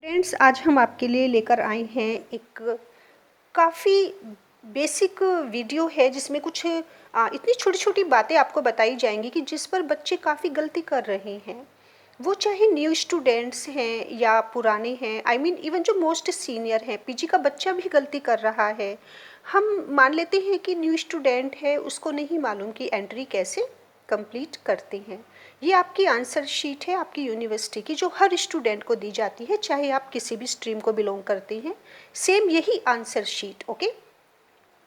Friends, आज हम आपके लिए लेकर आए हैं एक काफ़ी बेसिक वीडियो है जिसमें कुछ इतनी छोटी छोटी बातें आपको बताई जाएंगी कि जिस पर बच्चे काफ़ी गलती कर रहे हैं। वो चाहे न्यू स्टूडेंट्स हैं या पुराने हैं, आई मीन इवन जो मोस्ट सीनियर हैं, पीजी का बच्चा भी गलती कर रहा है। हम मान लेते हैं कि न्यू स्टूडेंट है, उसको नहीं मालूम कि एंट्री कैसे कंप्लीट करते हैं। ये आपकी आंसर शीट है आपकी यूनिवर्सिटी की, जो हर स्टूडेंट को दी जाती है, चाहे आप किसी भी स्ट्रीम को बिलोंग करते हैं। सेम यही answer sheet, okay.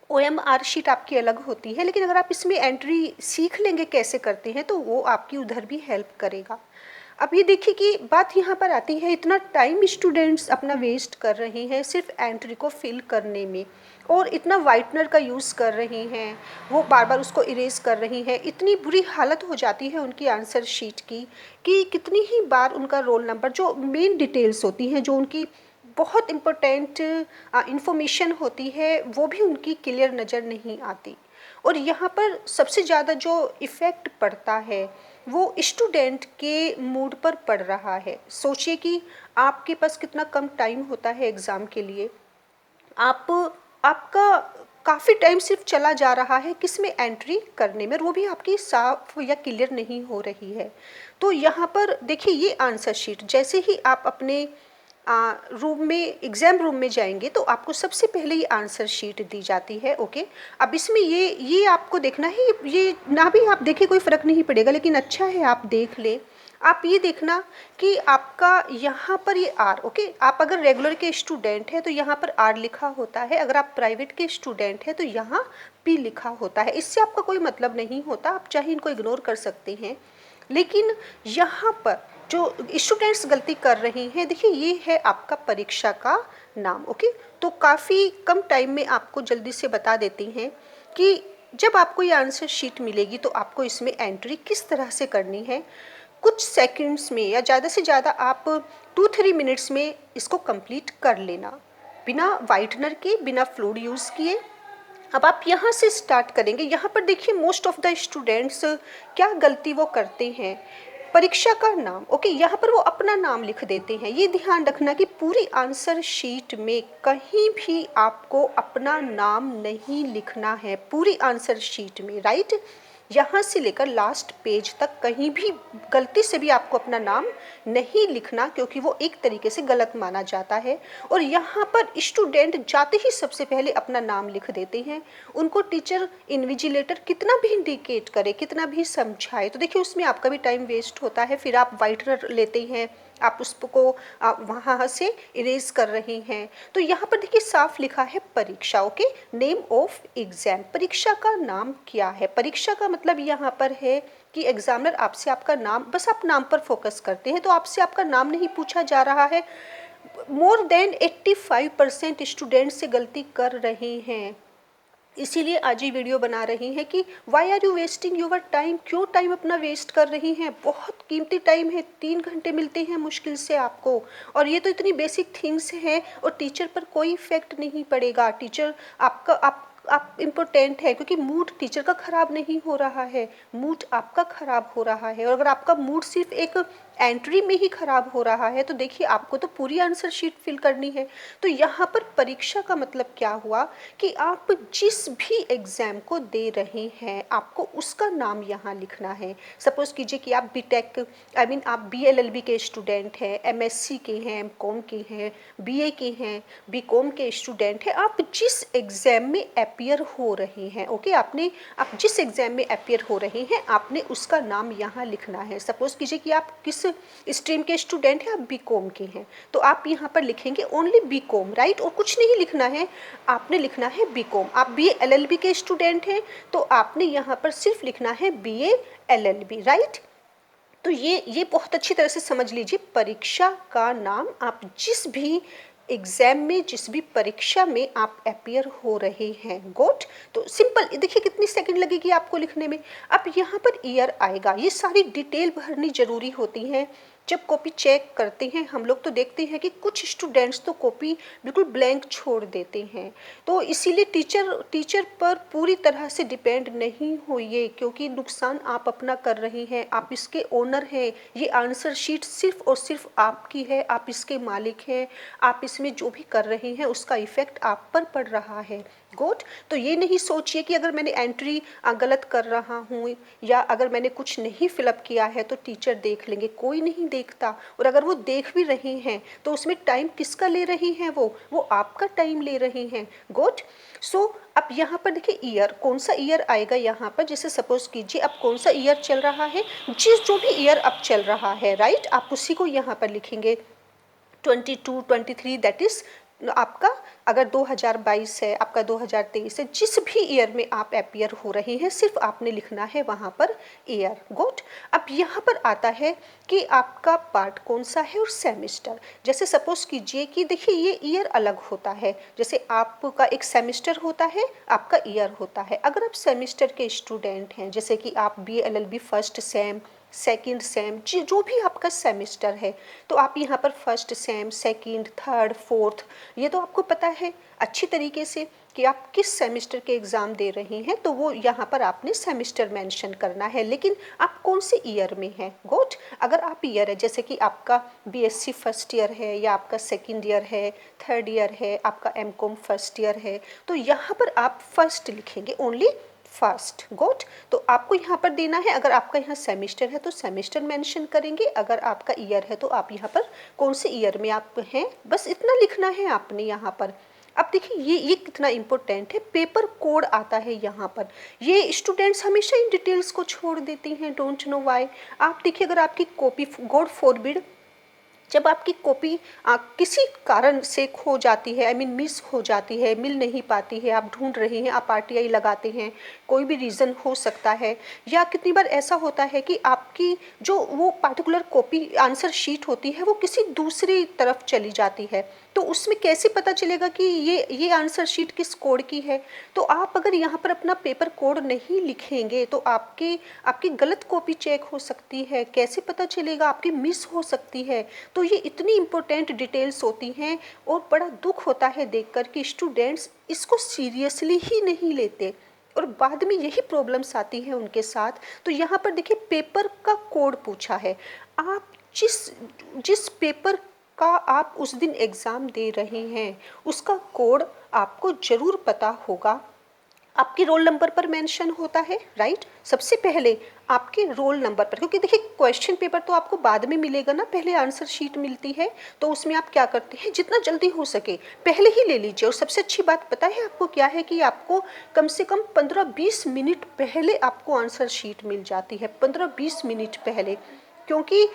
OMR sheet आपकी अलग होती है, लेकिन अगर आप इसमें एंट्री सीख लेंगे कैसे करते हैं तो वो आपकी उधर भी हेल्प करेगा। अब ये देखिए कि बात यहाँ पर आती है, इतना टाइम स्टूडेंट्स अपना वेस्ट कर रहे हैं सिर्फ एंट्री को फिल करने में, और इतना वाइटनर का यूज़ कर रही हैं, वो बार बार उसको इरेज कर रही हैं। इतनी बुरी हालत हो जाती है उनकी आंसर शीट की कि कितनी ही बार उनका रोल नंबर, जो मेन डिटेल्स होती हैं, जो उनकी बहुत इम्पोर्टेंट इंफॉर्मेशन होती है, वो भी उनकी क्लियर नज़र नहीं आती। और यहाँ पर सबसे ज़्यादा जो इफ़ेक्ट पड़ता है वो स्टूडेंट के मूड पर पड़ रहा है। सोचिए कि आपके पास कितना कम टाइम होता है एग्ज़ाम के लिए। आप आपका काफ़ी टाइम सिर्फ चला जा रहा है किस में, एंट्री करने में, और वो भी आपकी साफ या क्लियर नहीं हो रही है। तो यहाँ पर देखिए, ये आंसर शीट जैसे ही आप अपने रूम में, एग्ज़ाम रूम में जाएंगे तो आपको सबसे पहले ये आंसर शीट दी जाती है, ओके। अब इसमें ये आपको देखना है, ये ना भी आप देखें कोई फ़र्क नहीं पड़ेगा, लेकिन अच्छा है आप देख ले। आप ये देखना कि आपका यहाँ पर ये आर, ओके। आप अगर रेगुलर के स्टूडेंट हैं तो यहाँ पर आर लिखा होता है, अगर आप प्राइवेट के स्टूडेंट हैं तो यहाँ पी लिखा होता है। इससे आपका कोई मतलब नहीं होता, आप चाहे इनको इग्नोर कर सकते हैं। लेकिन यहाँ पर जो स्टूडेंट्स गलती कर रहे हैं, देखिए ये है आपका परीक्षा का नाम, ओके। तो काफ़ी कम टाइम में आपको जल्दी से बता देती हैं कि जब आपको ये आंसर शीट मिलेगी तो आपको इसमें एंट्री किस तरह से करनी है। कुछ सेकंड्स में या ज़्यादा से ज़्यादा आप 2-3 मिनट्स में इसको कंप्लीट कर लेना, बिना वाइटनर के, बिना फ्लूइड यूज़ किए। अब आप यहाँ से स्टार्ट करेंगे। यहाँ पर देखिए मोस्ट ऑफ द स्टूडेंट्स क्या गलती वो करते हैं, परीक्षा का नाम, ओके, यहाँ पर वो अपना नाम लिख देते हैं। ये ध्यान रखना कि पूरी आंसर शीट में कहीं भी आपको अपना नाम नहीं लिखना है, पूरी आंसर शीट में, राइट। यहाँ से लेकर लास्ट पेज तक कहीं भी गलती से भी आपको अपना नाम नहीं लिखना, क्योंकि वो एक तरीके से गलत माना जाता है। और यहाँ पर स्टूडेंट जाते ही सबसे पहले अपना नाम लिख देते हैं। उनको टीचर, इन्विजिलेटर कितना भी इंडिकेट करे, कितना भी समझाए, तो देखिए उसमें आपका भी टाइम वेस्ट होता है। फिर आप वाइटनर लेते हैं, आप उसको वहाँ से इरेज कर रहे हैं। तो यहाँ पर देखिए साफ लिखा है परीक्षा, ओके, नेम ऑफ एग्जाम। परीक्षा का नाम क्या है? परीक्षा का मतलब यहाँ पर है कि एग्जामिनर आपसे आपका नाम, बस आप नाम पर फोकस करते हैं, तो आपसे आपका नाम नहीं पूछा जा रहा है। मोर देन 85% स्टूडेंट से गलती कर रहे हैं। इसीलिए आज ही वीडियो बना रही हैं कि why are you wasting your time, क्यों टाइम अपना वेस्ट कर रही हैं। बहुत कीमती टाइम है, 3 घंटे मिलते हैं मुश्किल से आपको, और ये तो इतनी बेसिक थिंग्स हैं, और टीचर पर कोई इफेक्ट नहीं पड़ेगा। टीचर आपका आप इम्पोर्टेंट है, क्योंकि मूड टीचर का ख़राब नहीं हो रहा है, मूड आपका ख़राब हो रहा है। और अगर आपका मूड सिर्फ एक एंट्री में ही ख़राब हो रहा है तो देखिए आपको तो पूरी आंसर शीट फिल करनी है। तो यहाँ पर परीक्षा का मतलब क्या हुआ कि आप जिस भी एग्ज़ाम को दे रहे हैं आपको उसका नाम यहाँ लिखना है। सपोज़ कीजिए कि आप बीटेक, आई मीन आप BLLB के स्टूडेंट हैं, MSc के हैं, MCOM के हैं, BA के हैं, BCom के स्टूडेंट हैं। आप जिस एग्ज़ाम में अपियर हो रहे हैं, ओके, आप जिस एग्ज़ाम में अपियर हो रहे हैं आपने उसका नाम यहाँ लिखना है। सपोज़ कीजिए कि आप किस स्ट्रीम के स्टूडेंट हैं, आप BCom के हैं, तो आप यहाँ पर लिखेंगे ओनली BCom, राइट, और कुछ नहीं लिखना है, आपने लिखना है BCom। आप BA LLB के स्टूडेंट हैं तो आपने यहाँ पर सिर्फ लिखना है BA LLB, राइट। तो ये बहुत अच्छी तरह से समझ लीजिए, परीक्षा का नाम आप जिस भी एग्जाम में, जिस भी परीक्षा में आप अपियर हो रहे हैं, गोट। तो सिंपल, देखिए कितनी सेकंड लगेगी आपको लिखने में। अब यहाँ पर ईयर आएगा, ये सारी डिटेल भरनी जरूरी होती है। जब कॉपी चेक करते हैं हम लोग तो देखते हैं कि कुछ स्टूडेंट्स तो कॉपी बिल्कुल ब्लैंक छोड़ देते हैं। तो इसीलिए टीचर पर पूरी तरह से डिपेंड नहीं होइए, क्योंकि नुकसान आप अपना कर रही हैं, आप इसके ओनर हैं। ये आंसर शीट सिर्फ और सिर्फ आपकी है, आप इसके मालिक हैं। आप इसमें जो भी कर रहे हैं उसका इफेक्ट आप पर पड़ रहा है। गुड। तो ये नहीं सोचिए कि अगर मैंने एंट्री गलत कर रहा हूँ या अगर मैंने कुछ नहीं फिलअप किया है तो टीचर देख लेंगे, कोई नहीं देखता। और अगर वो देख भी रहे हैं तो उसमें टाइम किसका ले रही हैं, वो आपका टाइम ले रहे हैं। गुड। सो अब यहाँ पर देखिए ईयर, कौन सा ईयर आएगा यहाँ पर, जैसे सपोज कीजिए अब कौन सा ईयर चल रहा है, जो भी ईयर अब चल रहा है, राइट, आप उसी को यहाँ पर लिखेंगे। 22, 23, दैट इज आपका अगर 2022 है, आपका 2023 है, जिस भी ईयर में आप अपीयर हो रहे हैं सिर्फ आपने लिखना है वहाँ पर ईयर। गुड। अब यहाँ पर आता है कि आपका पार्ट कौन सा है और सेमेस्टर। जैसे सपोज कीजिए कि देखिए ये ईयर अलग होता है, जैसे आपका एक सेमेस्टर होता है, आपका ईयर होता है। अगर आप सेमेस्टर के स्टूडेंट हैं, जैसे कि आप BA LLB first sem, second same, जो भी आपका सेमेस्टर है, तो आप यहाँ पर first sem, second, third, fourth, ये तो आपको पता है अच्छी तरीके से कि आप किस सेमेस्टर के एग्ज़ाम दे रहे हैं, तो वो यहाँ पर आपने सेमेस्टर मेंशन करना है। लेकिन आप कौन से ईयर में हैं। गुड। अगर आप ईयर है, जैसे कि आपका BSc फर्स्ट ईयर है या आपका सेकेंड ईयर है, थर्ड ईयर है, आपका MCOM फर्स्ट ईयर है, तो यहाँ पर आप फर्स्ट लिखेंगे, ओनली फर्स्ट। गुड। तो आपको यहाँ पर देना है, अगर आपका यहाँ सेमेस्टर है तो सेमेस्टर मेंशन करेंगे, अगर आपका ईयर है तो आप यहाँ पर कौन से ईयर में आप हैं, बस इतना लिखना है आपने यहाँ पर। अब देखिए ये कितना इम्पोर्टेंट है, पेपर कोड आता है यहाँ पर। ये स्टूडेंट्स हमेशा इन डिटेल्स को छोड़ देते हैं, डोंट नो व्हाई। आप देखिए अगर आपकी कॉपी, गॉड फॉरबिड, जब आपकी कॉपी किसी कारण से खो जाती है, मिस हो जाती है, मिल नहीं पाती है, आप ढूंढ रहे हैं, आप RTI लगाते हैं, कोई भी रीज़न हो सकता है, या कितनी बार ऐसा होता है कि आपकी जो वो पार्टिकुलर कॉपी आंसर शीट होती है वो किसी दूसरी तरफ चली जाती है, तो उसमें कैसे पता चलेगा कि ये आंसर शीट किस कोड की है। तो आप अगर यहाँ पर अपना पेपर कोड नहीं लिखेंगे तो आपकी गलत कॉपी चेक हो सकती है, कैसे पता चलेगा, आपकी मिस हो सकती है। तो ये इतनी इम्पोर्टेंट डिटेल्स होती हैं और बड़ा दुख होता है देखकर कि स्टूडेंट्स इसको सीरियसली ही नहीं लेते और बाद में यही प्रॉब्लम्स आती है उनके साथ। तो यहाँ पर देखिए पेपर का कोड पूछा है, आप जिस पेपर का आप उस दिन एग्ज़ाम दे रहे हैं उसका कोड आपको ज़रूर पता होगा। आपके रोल नंबर पर मेंशन होता है, राइट, सबसे पहले आपके रोल नंबर पर, क्योंकि देखिए क्वेश्चन पेपर तो आपको बाद में मिलेगा ना, पहले आंसर शीट मिलती है, तो उसमें आप क्या करते हैं जितना जल्दी हो सके पहले ही ले लीजिए। और सबसे अच्छी बात पता है आपको क्या है कि आपको कम से कम 15-20 मिनट पहले आपको आंसर शीट मिल जाती है, 15-20 मिनट पहले, क्योंकि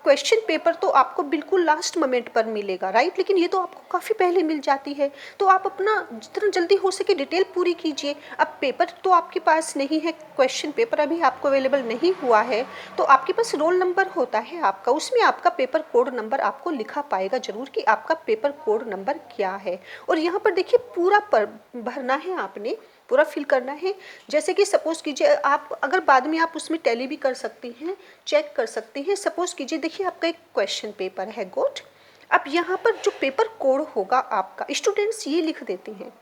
क्वेश्चन पेपर तो आपको बिल्कुल लास्ट मोमेंट पर मिलेगा, राइट, लेकिन ये तो आपको काफ़ी पहले मिल जाती है। तो आप अपना जितना जल्दी हो सके डिटेल पूरी कीजिए। अब पेपर तो आपके पास नहीं है, क्वेश्चन पेपर अभी आपको अवेलेबल नहीं हुआ है, तो आपके पास रोल नंबर होता है आपका, उसमें आपका पेपर कोड नंबर आपको लिखा पाएगा जरूर कि आपका पेपर कोड नंबर क्या है। और यहाँ पर देखिए पूरा भरना है, आपने पूरा फिल करना है। जैसे कि सपोज कीजिए आप अगर बाद में आप उसमें टैली भी कर सकते हैं, चेक कर सकते हैं। सपोज कीजिए देखिए आपका एक क्वेश्चन पेपर है, गुड। अब यहाँ पर जो पेपर कोड होगा आपका, स्टूडेंट्स ये लिख देते हैं,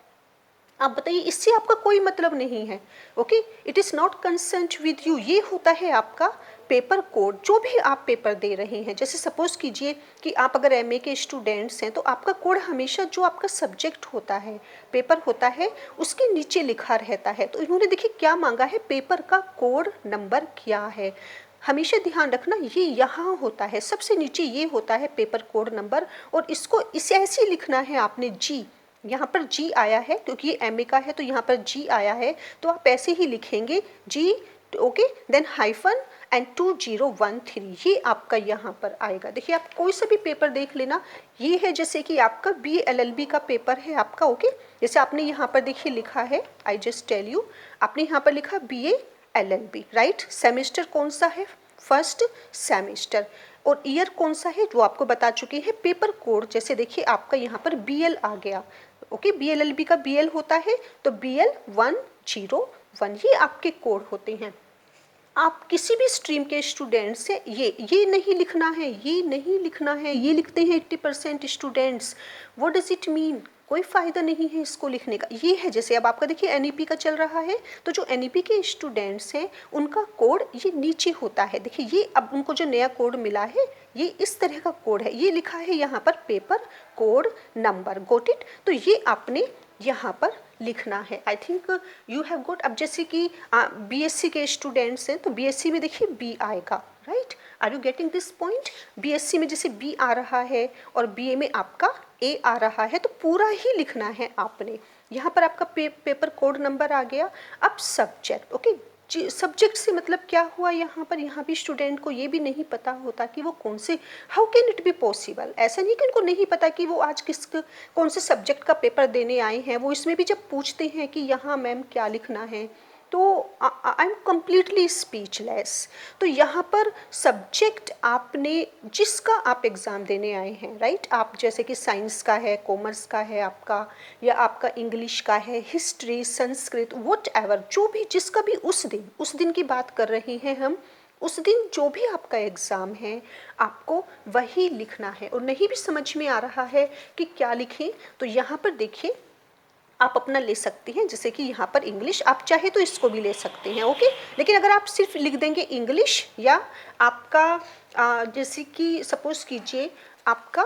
आप बताइए इससे आपका कोई मतलब नहीं है, okay, it is not concerned with you. ये होता है आपका पेपर कोड, जो भी आप पेपर दे रहे हैं। जैसे सपोज कीजिए कि आप अगर MA के स्टूडेंट्स हैं तो आपका कोड हमेशा जो आपका सब्जेक्ट होता है, पेपर होता है, उसके नीचे लिखा रहता है। तो इन्होंने देखिए क्या मांगा है, पेपर का कोड नंबर क्या है। हमेशा ध्यान रखना ये यहाँ होता है, सबसे नीचे ये होता है पेपर कोड नंबर, और इसको इसे ऐसे लिखना है आपने G, यहाँ पर G आया है क्योंकि ये MA का है तो यहाँ पर G आया है, तो आप ऐसे ही लिखेंगे G, okay, then hyphen and 2013, ये आपका यहाँ पर आएगा। देखिए आप कोई सा भी पेपर देख लेना, ये है जैसे कि आपका BA LLB का पेपर है आपका, ओके, जैसे आपने यहाँ पर देखिए लिखा है, आई जस्ट टेल यू, आपने यहाँ पर लिखा BA LLB, राइट, सेमेस्टर कौन सा है, फर्स्ट सेमेस्टर, और ईयर कौन सा है जो आपको बता चुके हैं। पेपर कोड जैसे देखिए आपका यहाँ पर BL आ गया, ओके, BA LLB का BL होता है तो BL 101, ये आपके कोड होते हैं। आप किसी भी स्ट्रीम के स्टूडेंट से ये नहीं लिखना है, ये नहीं लिखना है, ये लिखते हैं 80% students, what does it mean? कोई फ़ायदा नहीं है इसको लिखने का। ये है जैसे अब आपका देखिए एनईपी का चल रहा है, तो जो एनईपी के स्टूडेंट्स हैं उनका कोड ये नीचे होता है। देखिए ये अब उनको जो नया कोड मिला है ये इस तरह का कोड है, ये लिखा है यहाँ पर paper code number, got it. तो ये आपने यहाँ पर लिखना है। I think you have got. अब जैसे कि बीएससी के स्टूडेंट्स हैं तो बीएससी में देखिए बी आएगा, right? Are you getting this point? BSc में जैसे बी आ रहा है और बीए में आपका ए आ रहा है, तो पूरा ही लिखना है आपने। यहाँ पर आपका पेपर कोड नंबर आ गया। अब सब्जेक्ट, ओके, सब्जेक्ट से मतलब क्या हुआ यहाँ पर? यहाँ भी स्टूडेंट को ये भी नहीं पता होता कि वो कौन से, how can it be possible, ऐसा नहीं कि उनको नहीं पता कि वो आज कौन से सब्जेक्ट का पेपर देने आए हैं। वो इसमें भी जब पूछते हैं कि यहाँ मैम क्या लिखना है, तो आई एम कम्प्लीटली स्पीचलेस। तो यहाँ पर सब्जेक्ट आपने जिसका आप एग्ज़ाम देने आए हैं, राइट? आप जैसे कि साइंस का है, कॉमर्स का है आपका, या आपका इंग्लिश का है, हिस्ट्री, संस्कृत, वट एवर, जो भी जिसका भी उस दिन की बात कर रहे हैं हम, उस दिन जो भी आपका एग्ज़ाम है आपको वही लिखना है। और नहीं भी समझ में आ रहा है कि क्या लिखें, तो यहाँ पर देखिए आप अपना ले सकती हैं, जैसे कि यहाँ पर इंग्लिश, आप चाहे तो इसको भी ले सकते हैं, ओके। लेकिन अगर आप सिर्फ लिख देंगे इंग्लिश, या आपका जैसे कि सपोज कीजिए आपका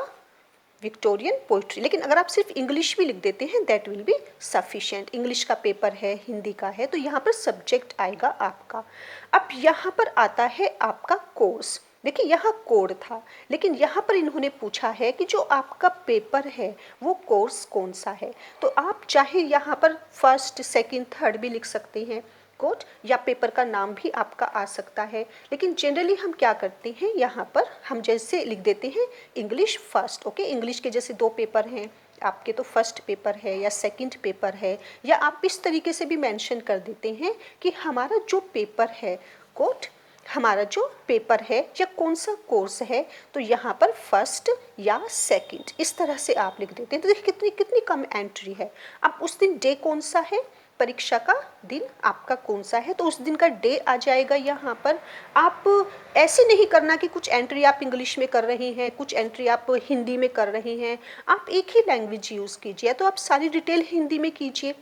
विक्टोरियन पोइट्री, लेकिन अगर आप सिर्फ इंग्लिश भी लिख देते हैं that will be sufficient. English का पेपर है, हिंदी का है, तो यहाँ पर सब्जेक्ट आएगा आपका। अब यहाँ पर आता है आपका कोर्स। देखिए यहाँ कोड था, लेकिन यहाँ पर इन्होंने पूछा है कि जो आपका पेपर है वो कोर्स कौन सा है। तो आप चाहे यहाँ पर फर्स्ट, सेकंड, थर्ड भी लिख सकते हैं कोड, या पेपर का नाम भी आपका आ सकता है। लेकिन जनरली हम क्या करते हैं, यहाँ पर हम जैसे लिख देते हैं इंग्लिश फर्स्ट, ओके। इंग्लिश के जैसे 2 पेपर हैं आपके, तो फर्स्ट पेपर है या सेकंड पेपर है, या आप इस तरीके से भी मेंशन कर देते हैं कि हमारा जो पेपर है कोड, हमारा जो पेपर है या कौन सा कोर्स है, तो यहाँ पर फर्स्ट या सेकंड, इस तरह से आप लिख देते हैं। तो देखिए कितनी कितनी कम एंट्री है। अब उस दिन डे कौन सा है, परीक्षा का दिन आपका कौन सा है, तो उस दिन का डे आ जाएगा यहाँ पर। आप ऐसे नहीं करना कि कुछ एंट्री आप इंग्लिश में कर रही हैं, कुछ एंट्री आप हिंदी में कर रही हैं। आप एक ही लैंग्वेज यूज़ कीजिए, तो आप सारी डिटेल हिंदी में कीजिए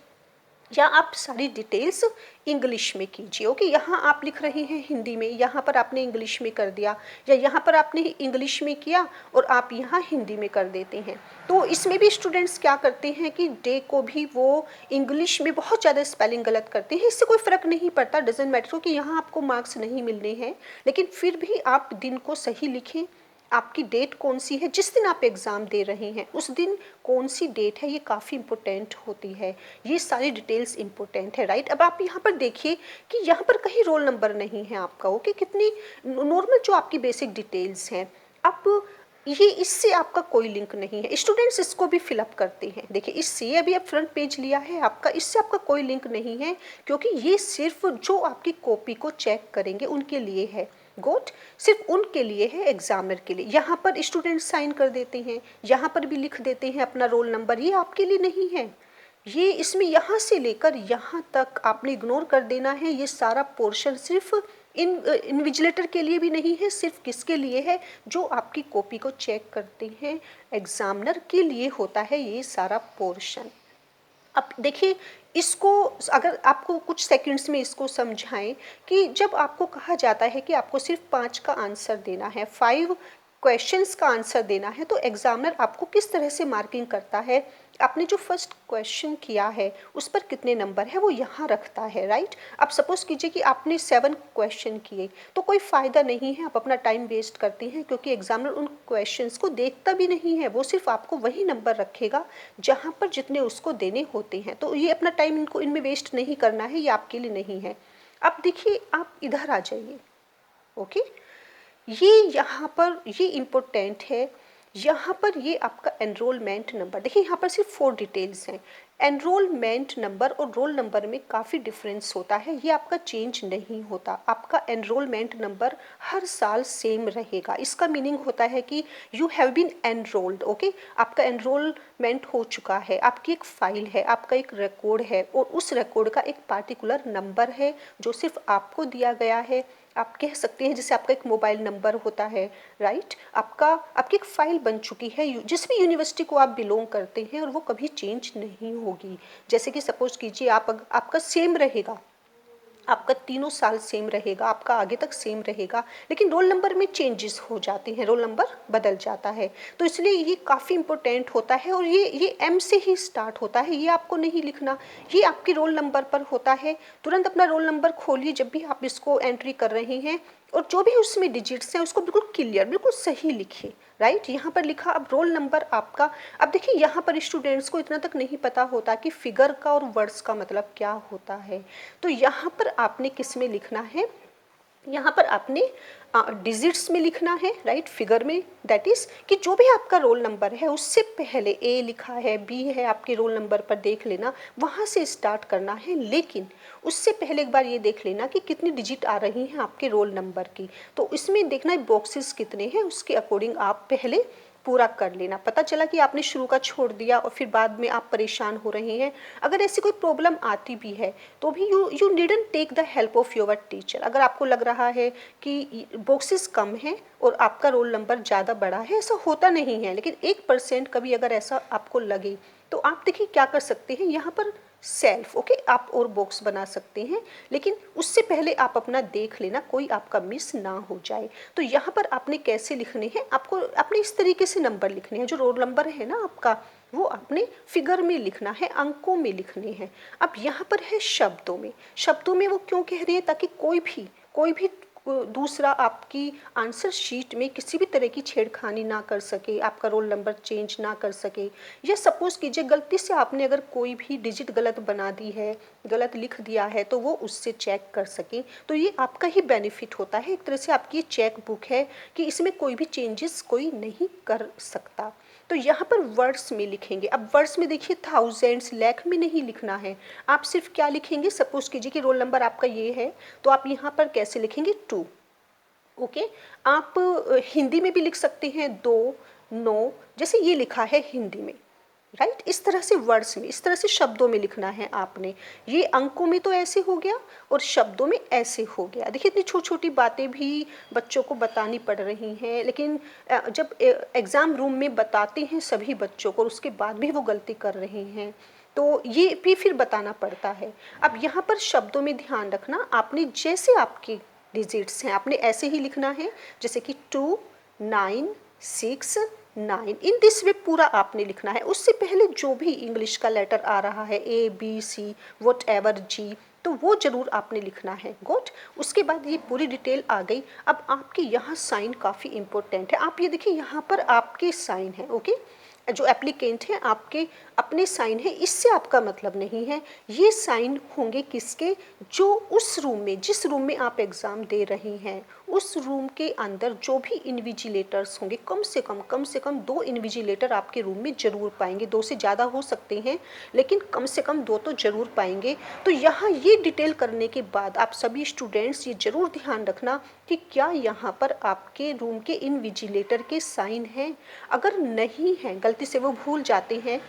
या आप सारी डिटेल्स इंग्लिश में कीजिए, ओके। यहाँ आप लिख रहे हैं हिंदी में, यहाँ पर आपने इंग्लिश में कर दिया, या यहाँ पर आपने इंग्लिश में किया और आप यहाँ हिंदी में कर देते हैं। तो इसमें भी स्टूडेंट्स क्या करते हैं कि डे को भी वो इंग्लिश में बहुत ज़्यादा स्पेलिंग गलत करते हैं। इससे कोई फ़र्क नहीं पड़ता, डजेंट मैटर, क्योंकि यहाँ आपको मार्क्स नहीं मिलने हैं। लेकिन फिर भी आप दिन को सही लिखें। आपकी डेट कौन सी है, जिस दिन आप एग्ज़ाम दे रहे हैं उस दिन कौन सी डेट है, ये काफ़ी इंपॉर्टेंट होती है। ये सारी डिटेल्स इंपॉर्टेंट है, राइट। अब आप यहाँ पर देखिए कि यहाँ पर कहीं रोल नंबर नहीं है आपका, ओके। कितनी नॉर्मल जो आपकी बेसिक डिटेल्स हैं। अब ये इससे आपका कोई लिंक नहीं है, स्टूडेंट्स इसको भी फिलअप करते हैं। देखिए इससे अभी आप फ्रंट पेज लिया है आपका, इससे आपका कोई लिंक नहीं है, क्योंकि ये सिर्फ जो आपकी कॉपी को चेक करेंगे उनके लिए है। गोट, सिर्फ उनके लिए है, एग्जामिनर के लिए। यहाँ पर स्टूडेंट साइन कर देते हैं, यहाँ पर भी लिख देते हैं अपना रोल नंबर, ये आपके लिए नहीं है। ये इसमें यहाँ से लेकर यहाँ तक आपने इग्नोर कर देना है। ये सारा पोर्शन सिर्फ इन्विजिलेटर के लिए भी नहीं है, सिर्फ किसके लिए है, जो आपकी कॉपी को चेक करते हैं, एग्जामिनर के लिए होता है ये सारा पोर्शन। अब देखिए इसको, अगर आपको कुछ सेकंड्स में इसको समझाएं कि जब आपको कहा जाता है कि आपको सिर्फ 5 का आंसर देना है, 5 क्वेश्चंस का आंसर देना है, तो एग्जामिनर आपको किस तरह से मार्किंग करता है, आपने जो फर्स्ट क्वेश्चन किया है उस पर कितने नंबर है वो यहाँ रखता है, राइट। अब सपोज कीजिए कि आपने 7 क्वेश्चन किए, तो कोई फ़ायदा नहीं है, आप अपना टाइम वेस्ट करते हैं, क्योंकि एग्जामिनर उन क्वेश्चंस को देखता भी नहीं है, वो सिर्फ आपको वही नंबर रखेगा जहाँ पर जितने उसको देने होते हैं। तो ये अपना टाइम इनमें वेस्ट नहीं करना है, ये आपके लिए नहीं है। अब देखिए आप इधर आ जाइए, ओके। ये यहाँ पर ये इम्पोर्टेंट है, यहाँ पर ये आपका एनरोलमेंट नंबर। देखिए यहाँ पर सिर्फ 4 डिटेल्स हैं। एनरोलमेंट नंबर और रोल नंबर में काफ़ी डिफरेंस होता है, ये आपका चेंज नहीं होता। आपका एनरोलमेंट नंबर हर साल सेम रहेगा। इसका मीनिंग होता है कि you have been enrolled, okay. आपका एनरोलमेंट हो चुका है, आपकी एक फ़ाइल है, आपका एक रिकॉर्ड है, और उस रिकॉर्ड का एक पार्टिकुलर नंबर है जो सिर्फ आपको दिया गया है। आप कह सकते हैं जैसे आपका एक मोबाइल नंबर होता है, राइट, आपकी एक फ़ाइल बन चुकी है जिस भी यूनिवर्सिटी को आप बिलोंग करते हैं, और वो कभी चेंज नहीं होगी। जैसे कि सपोज़ कीजिए आपका सेम रहेगा, आपका तीनों साल सेम रहेगा, आपका आगे तक सेम रहेगा, लेकिन रोल नंबर में चेंजेस हो जाते हैं, रोल नंबर बदल जाता है। तो इसलिए ये काफ़ी इंपॉर्टेंट होता है, और ये एम से ही स्टार्ट होता है, ये आपको नहीं लिखना, ये आपके रोल नंबर पर होता है। तुरंत अपना रोल नंबर खोलिए जब भी आप इसको एंट्री कर रहे हैं, और जो भी उसमें डिजिट्स हैं उसको बिल्कुल क्लियर, बिल्कुल सही लिखिए, राइट। यहाँ पर लिखा, अब रोल नंबर आपका। अब देखिए यहाँ पर स्टूडेंट्स को इतना तक नहीं पता होता कि फिगर का और वर्ड्स का मतलब क्या होता है। तो यहाँ पर आपने किस में लिखना है, यहाँ पर आपने डिजिट्स में लिखना है, राइट, फिगर में, दैट इज कि जो भी आपका रोल नंबर है उससे पहले ए लिखा है, बी है, आपके रोल नंबर पर देख लेना, वहाँ से स्टार्ट करना है। लेकिन उससे पहले एक बार ये देख लेना कि कितनी डिजिट आ रही हैं आपके रोल नंबर की। तो इसमें देखना है बॉक्सेस कितने हैं, उसके अकॉर्डिंग आप पहले पूरा कर लेना। पता चला कि आपने शुरू का छोड़ दिया और फिर बाद में आप परेशान हो रहे हैं, अगर ऐसी कोई प्रॉब्लम आती भी है तो भी you needn't take the help of your teacher. अगर आपको लग रहा है कि बॉक्सेस कम हैं और आपका रोल नंबर ज़्यादा बड़ा है, ऐसा होता नहीं है, लेकिन 1% कभी अगर ऐसा आपको लगे तो आप देखिए क्या कर सकते हैं, यहाँ पर सेल्फ, ओके, आप और बॉक्स बना सकते हैं, लेकिन उससे पहले आप अपना देख लेना कोई आपका मिस ना हो जाए। तो यहाँ पर आपने कैसे लिखने हैं, आपको अपने इस तरीके से नंबर लिखने हैं, जो रोल नंबर है ना आपका, वो आपने फिगर में लिखना है, अंकों में लिखने हैं। अब यहाँ पर है शब्दों में, शब्दों में वो क्यों कह रही है, ताकि कोई भी दूसरा आपकी आंसर शीट में किसी भी तरह की छेड़खानी ना कर सके, आपका रोल नंबर चेंज ना कर सके। या सपोज़ कीजिए गलती से आपने अगर कोई भी डिजिट गलत बना दी है, गलत लिख दिया है, तो वो उससे चेक कर सके। तो ये आपका ही बेनिफिट होता है, एक तरह से आपकी ये चेक बुक है कि इसमें कोई भी चेंजेस कोई नहीं कर सकता। तो यहाँ पर वर्ड्स में लिखेंगे। अब वर्ड्स में देखिए थाउजेंड्स, लाख में नहीं लिखना है, आप सिर्फ क्या लिखेंगे, सपोज कीजिए कि रोल नंबर आपका ये है, तो आप यहाँ पर कैसे लिखेंगे, 2, ओके। आप हिंदी में भी लिख सकते हैं 2, 9, जैसे ये लिखा है हिंदी में, राइट। इस तरह से वर्ड्स में, इस तरह से शब्दों में लिखना है आपने। ये अंकों में तो ऐसे हो गया और शब्दों में ऐसे हो गया। देखिए इतनी छोटी छोटी बातें भी बच्चों को बतानी पड़ रही हैं, लेकिन जब एग्ज़ाम रूम में बताते हैं सभी बच्चों को, उसके बाद भी वो गलती कर रहे हैं, तो ये भी फिर बताना पड़ता है। अब यहाँ पर शब्दों में ध्यान रखना, आपने जैसे आपकी डिजिट्स हैं आपने ऐसे ही लिखना है, जैसे कि 2, 9, 6, 9, इन दिस वे पूरा आपने लिखना है। उससे पहले जो भी इंग्लिश का लेटर आ रहा है, A B C whatever G, तो वो जरूर आपने लिखना है, गुड। उसके बाद ये पूरी डिटेल आ गई। अब आपके यहाँ साइन काफ़ी इंपॉर्टेंट है, आप ये देखिए यहाँ पर आपके साइन है, ओके, जो एप्लीकेंट हैं आपके अपने साइन है, इससे आपका मतलब नहीं है। ये साइन होंगे किसके, जो उस रूम में, जिस रूम में आप एग्ज़ाम दे रही हैं, उस रूम के अंदर जो भी इन्विजिलेटर्स होंगे, कम से कम 2 इन्विजिलेटर आपके रूम में ज़रूर पाएंगे, 2 से ज़्यादा हो सकते हैं, लेकिन कम से कम 2 तो ज़रूर पाएंगे। तो यहाँ ये डिटेल करने के बाद आप सभी स्टूडेंट्स ये ज़रूर ध्यान रखना कि क्या यहाँ पर आपके रूम के इन्विजिलेटर के साइन हैं। अगर नहीं हैं, गलती से वो भूल जाते हैं,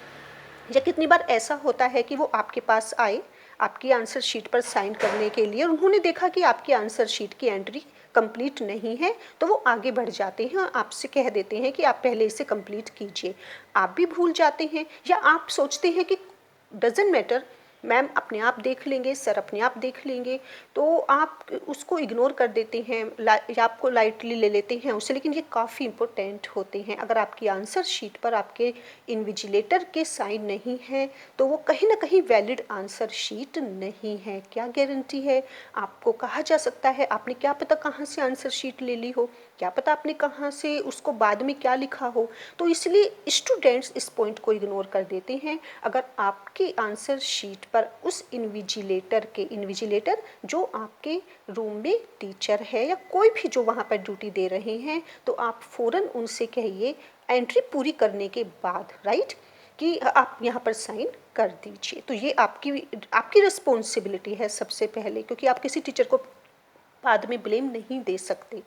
या कितनी बार ऐसा होता है कि वो आपके पास आए आपकी आंसर शीट पर साइन करने के लिए, और उन्होंने देखा कि आपकी आंसर शीट की एंट्री कंप्लीट नहीं है, तो वो आगे बढ़ जाते हैं और आपसे कह देते हैं कि आप पहले इसे कंप्लीट कीजिए। आप भी भूल जाते हैं, या आप सोचते हैं कि डजेंट मैटर, मैम अपने आप देख लेंगे, सर अपने आप देख लेंगे, तो आप उसको इग्नोर कर देते हैं, या आपको लाइटली ले लेते हैं उसे, लेकिन ये काफ़ी इंपॉर्टेंट होते हैं। अगर आपकी आंसर शीट पर आपके इन्विजिलेटर के साइन नहीं है, तो वो कहीं ना कहीं वैलिड आंसर शीट नहीं है। क्या गारंटी है, आपको कहा जा सकता है, आपने क्या पता कहाँ से आंसर शीट ले ली हो, क्या पता आपने कहाँ से उसको बाद में क्या लिखा हो। तो इसलिए स्टूडेंट्स इस पॉइंट को इग्नोर कर देते हैं। अगर आपकी आंसर शीट पर उस इन्विजिलेटर जो आपके रूम में टीचर है या कोई भी जो वहाँ पर ड्यूटी दे रहे हैं, तो आप फ़ौरन उनसे कहिए एंट्री पूरी करने के बाद, राइट, कि आप यहाँ पर साइन कर दीजिए। तो ये आपकी रिस्पॉन्सिबिलिटी है सबसे पहले, क्योंकि आप किसी टीचर को बाद में ब्लेम नहीं दे सकते।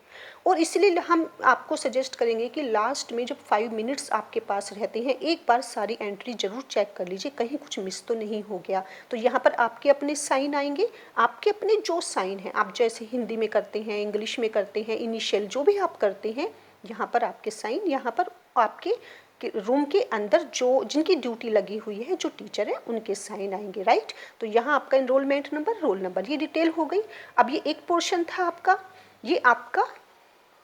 और इसलिए हम आपको सजेस्ट करेंगे कि लास्ट में जब 5 मिनट्स आपके पास रहते हैं, एक बार सारी एंट्री जरूर चेक कर लीजिए, कहीं कुछ मिस तो नहीं हो गया। तो यहाँ पर आपके अपने साइन आएंगे, आपके अपने जो साइन हैं, आप जैसे हिंदी में करते हैं, इंग्लिश में करते हैं, इनिशियल जो भी आप करते हैं, यहाँ पर आपके साइन, यहाँ पर आपके रूम के अंदर जो जिनकी ड्यूटी लगी हुई है, जो टीचर है, उनके साइन आएंगे, राइट। तो यहाँ आपका एनरोलमेंट नंबर, रोल नंबर, ये डिटेल हो गई। अब ये एक पोर्शन था आपका, ये आपका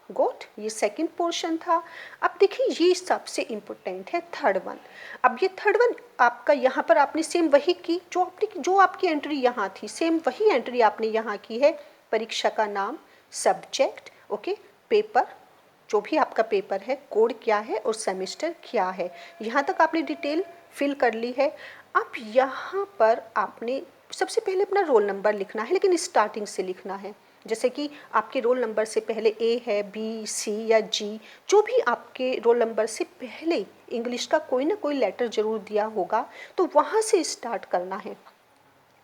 गोट, ये सेकंड पोर्शन था। अब देखिए ये सबसे इम्पोर्टेंट है थर्ड वन। अब ये थर्ड वन आपका, यहाँ पर आपने सेम वही की जो आपकी एंट्री यहाँ थी, सेम वही एंट्री आपने यहाँ की है। परीक्षा का नाम, सब्जेक्ट, ओके, पेपर, जो भी आपका पेपर है, कोड क्या है और सेमेस्टर क्या है, यहाँ तक आपने डिटेल फिल कर ली है। अब यहाँ पर आपने सबसे पहले अपना रोल नंबर लिखना है, लेकिन स्टार्टिंग से लिखना है। जैसे कि आपके रोल नंबर से पहले ए है, बी, सी या जी, जो भी आपके रोल नंबर से पहले इंग्लिश का कोई ना कोई लेटर जरूर दिया होगा, तो वहाँ से स्टार्ट करना है।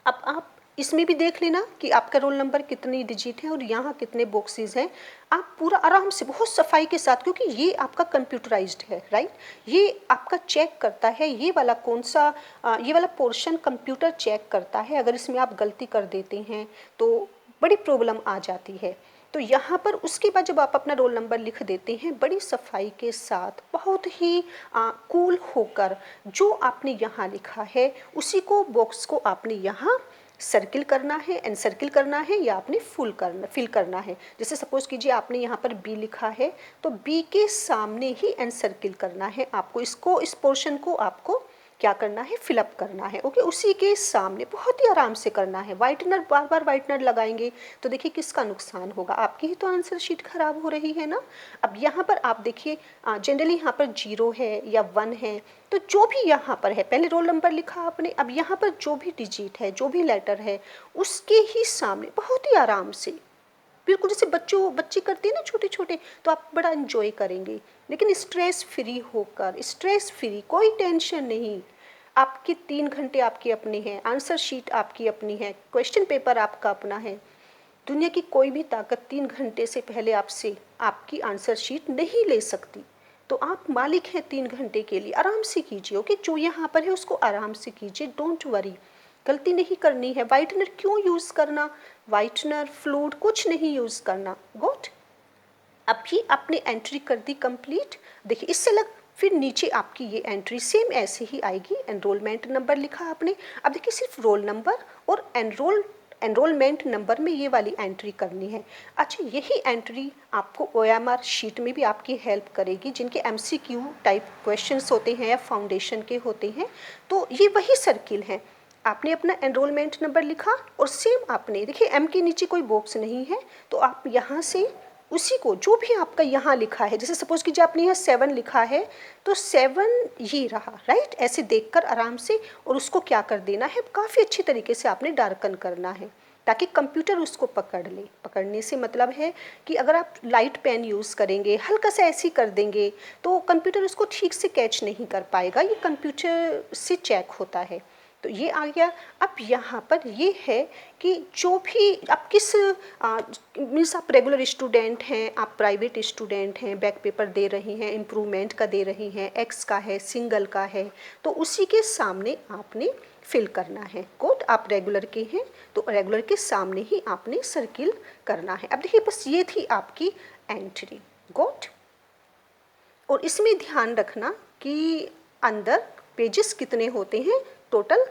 अब आप इसमें भी देख लेना कि आपका रोल नंबर कितनी डिजिट है और यहाँ कितने बॉक्सेस हैं। आप पूरा आराम से, बहुत सफाई के साथ, क्योंकि ये आपका कंप्यूटराइज्ड है, राइट। ये आपका चेक करता है, ये वाला कौन सा ये वाला पोर्शन कंप्यूटर चेक करता है। अगर इसमें आप गलती कर देते हैं तो बड़ी प्रॉब्लम आ जाती है। तो यहाँ पर उसके बाद जब आप अपना रोल नंबर लिख देते हैं, बड़ी सफाई के साथ, बहुत ही कूल होकर, जो आपने यहाँ लिखा है उसी को, बॉक्स को आपने यहाँ सर्किल करना है, एनसर्किल करना है, या आपने फिल करना है। जैसे सपोज कीजिए आपने यहाँ पर बी लिखा है, तो बी के सामने ही एनसर्किल करना है आपको, इस पोर्शन को आपको क्या करना है, फिलअप करना है, ओके। उसी के सामने बहुत ही आराम से करना है। वाइटनर, बार बार वाइटनर लगाएंगे तो देखिए किसका नुकसान होगा, आपकी ही तो आंसर शीट खराब हो रही है ना। अब यहाँ पर आप देखिए, जनरली यहाँ पर 0 है या 1 है, तो जो भी यहाँ पर है, पहले रोल नंबर लिखा आपने, अब यहाँ पर जो भी डिजिट है, जो भी लेटर है, उसके ही सामने बहुत ही आराम से, बिल्कुल जैसे बच्चे करते हैं ना छोटे छोटे, तो आप बड़ा एंजॉय करेंगे, लेकिन स्ट्रेस फ्री होकर, स्ट्रेस फ्री, कोई टेंशन नहीं। आपके 3 घंटे आपके अपने हैं, आंसर शीट आपकी अपनी है, क्वेश्चन पेपर आपका अपना है। दुनिया की कोई भी ताकत 3 घंटे से पहले आपसे आपकी आंसर शीट नहीं ले सकती। तो आप मालिक हैं 3 घंटे के लिए, आराम से कीजिए, ओके। जो यहाँ पर है उसको आराम से कीजिए, डोंट वरी, गलती नहीं करनी है। वाइटनर क्यों यूज़ करना, वाइटनर, फ्लूइड कुछ नहीं यूज़ करना, गुड। अब ये आपने एंट्री कर दी कंप्लीट। देखिए इससे लग, फिर नीचे आपकी ये एंट्री सेम ऐसे ही आएगी, एनरोलमेंट नंबर लिखा आपने। अब देखिए सिर्फ रोल नंबर और एनरोलमेंट नंबर में ये वाली एंट्री करनी है। अच्छा, यही एंट्री आपको OMR शीट में भी आपकी हेल्प करेगी, जिनके MCQ टाइप क्वेश्चंस होते हैं या फाउंडेशन के होते हैं। तो ये वही सर्किल है, आपने अपना एनरोलमेंट नंबर लिखा और सेम आपने, देखिए एम के नीचे कोई बॉक्स नहीं है, तो आप यहाँ से उसी को, जो भी आपका यहाँ लिखा है, जैसे सपोज कीजिए आपने यहाँ 7 लिखा है, तो 7 ये रहा, राइट। ऐसे देखकर आराम से, और उसको क्या कर देना है, काफ़ी अच्छी तरीके से आपने डार्कन करना है, ताकि कंप्यूटर उसको पकड़ ले। पकड़ने से मतलब है कि अगर आप लाइट पेन यूज़ करेंगे, हल्का सा ऐसे कर देंगे, तो कंप्यूटर उसको ठीक से कैच नहीं कर पाएगा, ये कंप्यूटर से चेक होता है। तो ये आ गया। अब यहाँ पर ये है कि जो भी आप किस मीन्स आप रेगुलर स्टूडेंट हैं, आप प्राइवेट स्टूडेंट हैं, बैक पेपर दे रही हैं, इम्प्रूवमेंट का दे रही हैं, एक्स का है, सिंगल का है, तो उसी के सामने आपने फिल करना है। कोड आप रेगुलर के हैं तो रेगुलर के सामने ही आपने सर्किल करना है। अब देखिए बस ये थी आपकी एंट्री, गोट। और इसमें ध्यान रखना कि अंदर पेजेस कितने होते हैं, टोटल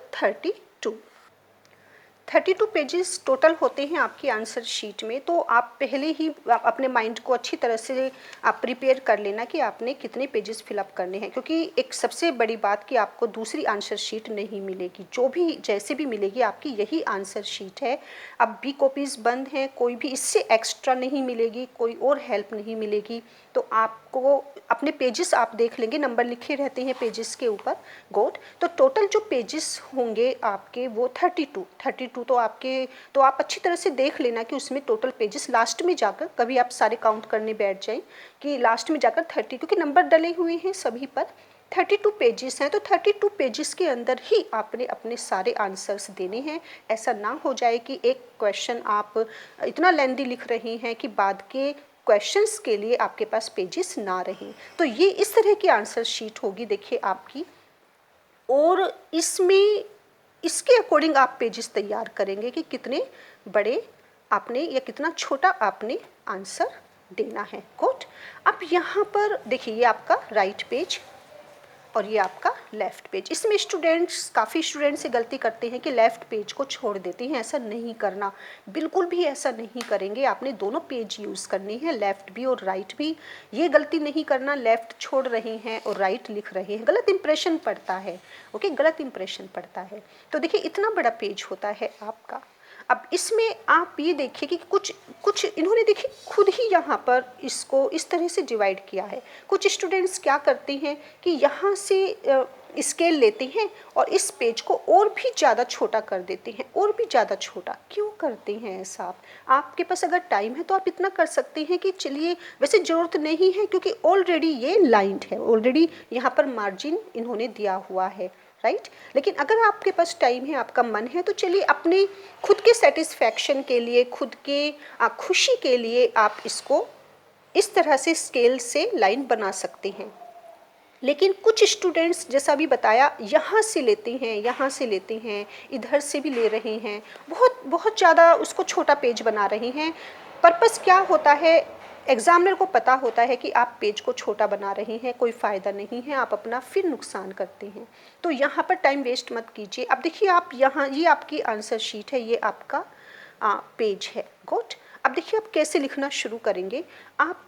32 पेजेस टोटल होते हैं आपकी आंसर शीट में। तो आप पहले ही अपने माइंड को अच्छी तरह से आप प्रिपेयर कर लेना कि आपने कितने पेजेस फिलअप करने हैं, क्योंकि एक सबसे बड़ी बात कि आपको दूसरी आंसर शीट नहीं मिलेगी, जो भी जैसे भी मिलेगी आपकी यही आंसर शीट है। अब भी कॉपीज़ बंद हैं, कोई भी इससे एक्स्ट्रा नहीं मिलेगी, कोई और हेल्प नहीं मिलेगी। तो आपको अपने पेजेस आप देख लेंगे, नंबर लिखे रहते हैं पेजेस के ऊपर, गोड। तो टोटल जो पेजेस होंगे आपके वो 32 तो आपके, तो आप अच्छी तरह से देख लेना कि उसमें टोटल पेजेस लास्ट में जाकर, कभी आप सारे काउंट करने बैठ जाएं कि लास्ट में जाकर 30, क्योंकि नंबर डले हुए हैं सभी पर, 32 पेजेस हैं, तो 32 पेजेस के अंदर ही आपने अपने सारे आंसर्स देने हैं। ऐसा ना हो जाए कि एक क्वेश्चन आप इतना लेंदी लिख रही हैं कि बाद के क्वेश्चंस के लिए आपके पास पेजेस ना रहें। तो ये इस तरह की आंसर शीट होगी देखिए आपकी, और इसमें इसके अकॉर्डिंग आप पेजेस तैयार करेंगे कि कितने बड़े आपने या कितना छोटा आपने आंसर देना है। गुड। अब यहाँ पर देखिए ये आपका राइट पेज और ये आपका लेफ़्ट पेज। इसमें स्टूडेंट्स, काफ़ी स्टूडेंट्स ये गलती करते हैं कि लेफ़्ट पेज को छोड़ देते हैं। ऐसा नहीं करना, बिल्कुल भी ऐसा नहीं करेंगे। आपने दोनों पेज यूज़ करने हैं, लेफ़्ट भी और राइट भी। ये गलती नहीं करना, लेफ़्ट छोड़ रहे हैं और राइट लिख रहे हैं, गलत इंप्रेशन पड़ता है। ओके, गलत इंप्रेशन पड़ता है। तो देखिए इतना बड़ा पेज होता है आपका। अब इसमें आप ये देखिए कि कुछ कुछ इन्होंने देखिए खुद ही यहाँ पर इसको इस तरह से डिवाइड किया है। कुछ स्टूडेंट्स क्या करते हैं कि यहाँ से स्केल लेते हैं और इस पेज को और भी ज़्यादा छोटा कर देते हैं, और भी ज़्यादा छोटा। क्यों करते हैं ऐसा आप? आपके पास अगर टाइम है तो आप इतना कर सकते हैं कि चलिए, वैसे ज़रूरत नहीं है क्योंकि ऑलरेडी ये लाइंड है, ऑलरेडी यहाँ पर मार्जिन इन्होंने दिया हुआ है, राइट। लेकिन अगर आपके पास टाइम है, आपका मन है, तो चलिए अपने खुद के सेटिस्फैक्शन के लिए, खुद के खुशी के लिए आप इसको इस तरह से स्केल से लाइन बना सकते हैं। लेकिन कुछ स्टूडेंट्स जैसा भी बताया, यहाँ से लेते हैं, यहाँ से लेते हैं, इधर से भी ले रहे हैं, बहुत बहुत ज़्यादा उसको छोटा पेज बना रहे हैं। पर्पस क्या होता है? एग्जामिनर को पता होता है कि आप पेज को छोटा बना रहे हैं, कोई फ़ायदा नहीं है, आप अपना फिर नुकसान करते हैं। तो यहाँ पर टाइम वेस्ट मत कीजिए। अब देखिए आप यहाँ, ये आपकी आंसर शीट है, ये आपका पेज है। गुड। अब देखिए आप कैसे लिखना शुरू करेंगे। आप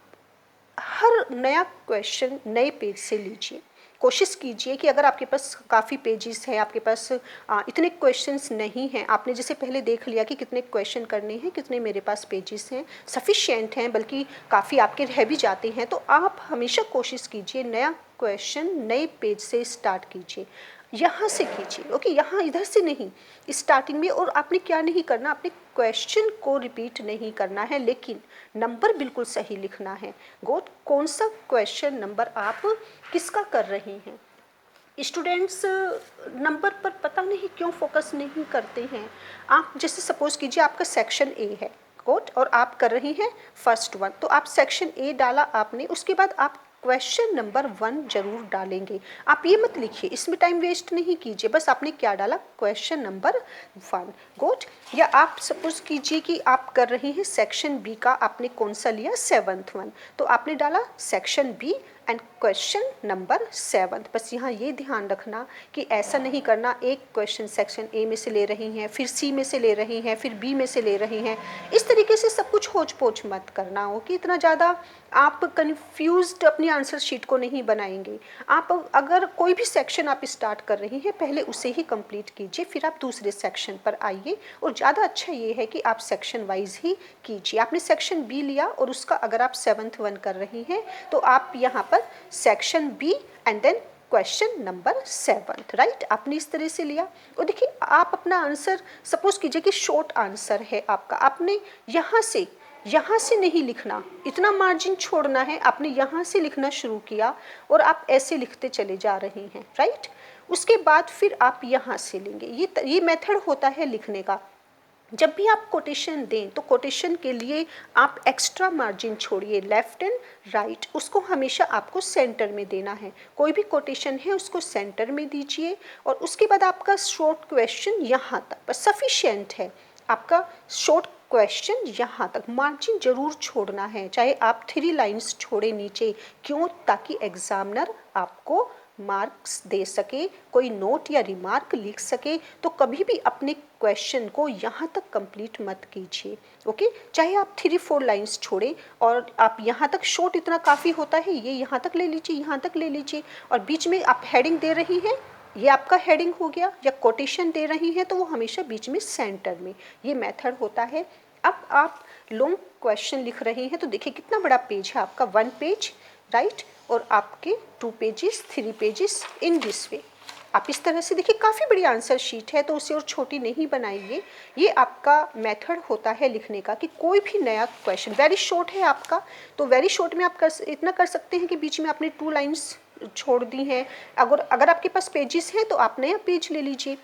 हर नया क्वेश्चन नए पेज से लीजिए। कोशिश कीजिए कि अगर आपके पास काफ़ी पेजेस हैं, आपके पास इतने क्वेश्चंस नहीं हैं, आपने जैसे पहले देख लिया कि कितने क्वेश्चन करने हैं, कितने मेरे पास पेजेस हैं, सफिशिएंट हैं, बल्कि काफ़ी आपके रह भी जाते हैं, तो आप हमेशा कोशिश कीजिए नया क्वेश्चन नए पेज से स्टार्ट कीजिए, यहाँ से कीजिए। ओके, यहाँ इधर से नहीं, स्टार्टिंग में। और आपने क्या नहीं करना, आपने क्वेश्चन को रिपीट नहीं करना है, लेकिन नंबर बिल्कुल सही लिखना है। गोट, कौन सा क्वेश्चन नंबर आप किसका कर रहे हैं। स्टूडेंट्स नंबर पर पता नहीं क्यों फोकस नहीं करते हैं। आप जैसे सपोज कीजिए आपका सेक्शन ए है, कोट, और आप कर रही हैं फर्स्ट वन, तो आप सेक्शन ए डाला आपने, उसके बाद आप क्वेश्चन नंबर 1 जरूर डालेंगे। आप ये मत लिखिए, इसमें टाइम वेस्ट नहीं कीजिए, बस आपने क्या डाला, क्वेश्चन नंबर 1। गुड। या आप सपोज कीजिए कि आप कर रहे हैं सेक्शन बी का, आपने कौन सा लिया, 7th वन, तो आपने डाला section B and question number 7। बस यहाँ ये ध्यान रखना कि ऐसा नहीं करना, एक क्वेश्चन सेक्शन ए में से ले रही हैं, फिर सी में से ले रही हैं, फिर बी में से ले रही हैं, इस तरीके से सब कुछ होच पोच मत करना हो कि इतना ज़्यादा आप कंफ्यूज्ड अपनी आंसर शीट को नहीं बनाएंगे। आप अगर कोई भी सेक्शन आप स्टार्ट कर रही हैं, पहले उसे ही कंप्लीट कीजिए, फिर आप दूसरे सेक्शन पर आइए। और ज़्यादा अच्छा ये है कि आप सेक्शन वाइज ही कीजिए। आपने सेक्शन बी लिया और उसका अगर आप 7th वन कर रही हैं, तो आप यहाँ पर section B and then question number 7, right. आपने इस तरह से लिया। और देखिए आप अपना आंसर, सपोज कीजिए कि शॉर्ट आंसर है आपका, आपने यहाँ से नहीं लिखना, इतना मार्जिन छोड़ना है, आपने यहाँ से लिखना शुरू किया और आप ऐसे लिखते चले जा रहे हैं, राइट। उसके बाद फिर आप यहाँ से लेंगे। ये मेथड होता है लिखने का। जब भी आप कोटेशन दें तो कोटेशन के लिए आप एक्स्ट्रा मार्जिन छोड़िए, लेफ्ट एंड राइट, उसको हमेशा आपको सेंटर में देना है। कोई भी कोटेशन है उसको सेंटर में दीजिए और उसके बाद आपका शॉर्ट क्वेश्चन यहाँ तक बस सफिशिएंट है। आपका शॉर्ट क्वेश्चन यहाँ तक, मार्जिन जरूर छोड़ना है, चाहे आप 3 लाइन्स छोड़े नीचे, क्यों, ताकि एग्जामिनर आपको मार्क्स दे सके, कोई नोट या रिमार्क लिख सके। तो कभी भी अपने क्वेश्चन को यहाँ तक कंप्लीट मत कीजिए। ओके, चाहे आप 3-4 लाइन्स छोड़े और आप यहाँ तक, शॉर्ट इतना काफ़ी होता है, ये यहाँ तक ले लीजिए, यहाँ तक ले लीजिए। और बीच में आप हेडिंग दे रही हैं, ये आपका हेडिंग हो गया, या कोटेशन दे रही हैं तो वो हमेशा बीच में सेंटर में, ये मेथड होता है। अब आप लॉन्ग क्वेश्चन लिख रहे हैं तो देखिए कितना बड़ा पेज है आपका, 1 पेज, राइट, और आपके 2 pages, 3 pages, in this way. आप इस तरह से देखिए काफ़ी बड़ी आंसर शीट है, तो उसे और छोटी नहीं बनाइए। ये आपका मेथड होता है लिखने का कि कोई भी नया क्वेश्चन, वेरी शॉर्ट है आपका, तो वेरी शॉर्ट में आप इतना कर सकते हैं कि बीच में आपने 2 लाइन्स छोड़ दी हैं। अगर अगर आपके पास पेजेस हैं तो आप नया पेज ले लीजिए,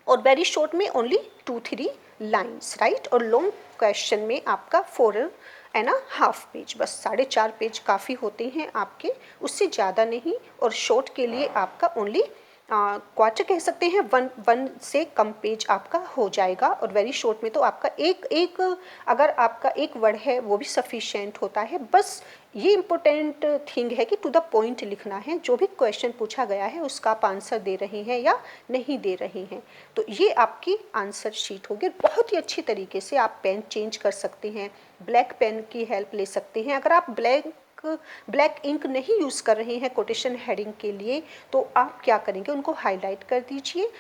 और वेरी शॉर्ट में ओनली 2-3 लाइन्स, राइट। और लॉन्ग क्वेश्चन में आपका 4.5 पेज, बस 4.5 पेज काफ़ी होते हैं आपके, उससे ज़्यादा नहीं। और शॉर्ट के लिए आपका ओनली क्वार्टर कह सकते हैं, वन से कम पेज आपका हो जाएगा। और वेरी शॉर्ट में तो आपका एक एक अगर आपका एक वर्ड है वो भी सफिशिएंट होता है। बस ये इम्पोर्टेंट थिंग है कि टू द पॉइंट लिखना है, जो भी क्वेश्चन पूछा गया है उसका आप आंसर दे रहे हैं या नहीं दे रहे हैं। तो ये आपकी आंसर शीट होगी। बहुत ही अच्छी तरीके से आप पेन चेंज कर सकते हैं, ब्लैक पेन की हेल्प ले सकते हैं। अगर आप ब्लैक इंक नहीं यूज़ कर रहे हैं कोटेशन हेडिंग के लिए, तो आप क्या करेंगे, उनको हाईलाइट कर दीजिए।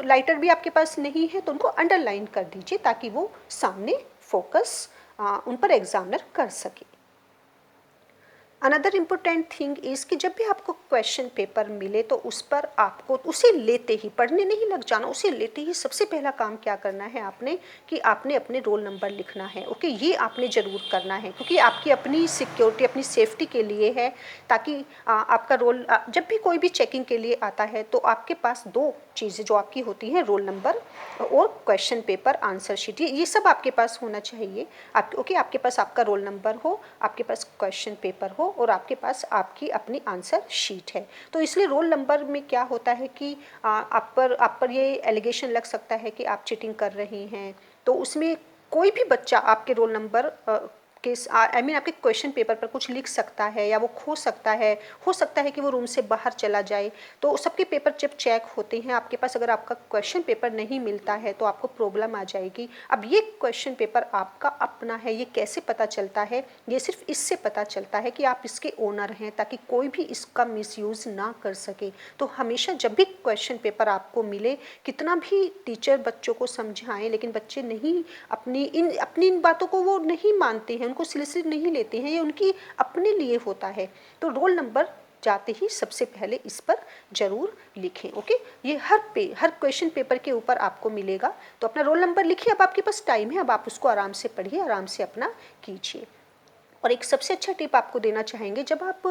लाइटर भी आपके पास नहीं है तो उनको अंडरलाइन कर दीजिए, ताकि वो सामने फोकस उन पर एग्जामिनर कर सके। अनदर इम्पोर्टेंट थिंग इज़ कि जब भी आपको क्वेश्चन पेपर मिले तो उस पर आपको उसे लेते ही, पढ़ने नहीं लग जाना, उसे लेते ही सबसे पहला काम क्या करना है आपने, कि आपने अपने रोल नंबर लिखना है। ओके, ये आपने ज़रूर करना है, क्योंकि आपकी अपनी सिक्योरिटी, अपनी सेफ्टी के लिए है, ताकि आपका रोल जब भी कोई भी चेकिंग के लिए आता है तो आपके पास दो चीज़ें जो आपकी होती हैं, रोल नंबर और क्वेश्चन पेपर आंसर शीट, ये सब आपके पास होना चाहिए। ओके, आपके पास आपका रोल नंबर हो, आपके पास क्वेश्चन पेपर हो, और आपके पास आपकी अपनी आंसर शीट है। तो इसलिए रोल नंबर में क्या होता है कि आप पर ये एलिगेशन लग सकता है कि आप चीटिंग कर रही हैं, तो उसमें कोई भी बच्चा आपके रोल नंबर के आपके क्वेश्चन पेपर पर कुछ लिख सकता है, या वो खो सकता है, हो सकता है कि वो रूम से बाहर चला जाए। तो सबके पेपर जब चेक होते हैं आपके पास, अगर आपका क्वेश्चन पेपर नहीं मिलता है तो आपको प्रॉब्लम आ जाएगी। अब ये क्वेश्चन पेपर आपका अपना है, ये कैसे पता चलता है, ये सिर्फ इससे पता चलता है कि आप इसके ओनर हैं, ताकि कोई भी इसका मिसयूज़ ना कर सके। तो हमेशा जब भी क्वेश्चन पेपर आपको मिले, कितना भी टीचर बच्चों को समझाएं, लेकिन बच्चे नहीं अपनी इन बातों को वो नहीं मानते हैं, उनको सीरियसली नहीं लेते हैं, ये उनकी अपने लिए होता है। तो रोल नंबर जाते ही सबसे पहले इस पर जरूर लिखें। ओके, ये हर क्वेश्चन पेपर के ऊपर आपको मिलेगा, तो अपना रोल नंबर लिखिए। अब आपके पास टाइम है, अब आप उसको आराम से पढ़िए, आराम से अपना कीजिए। और एक सबसे अच्छा टिप आपको देना चाहेंगे, जब आप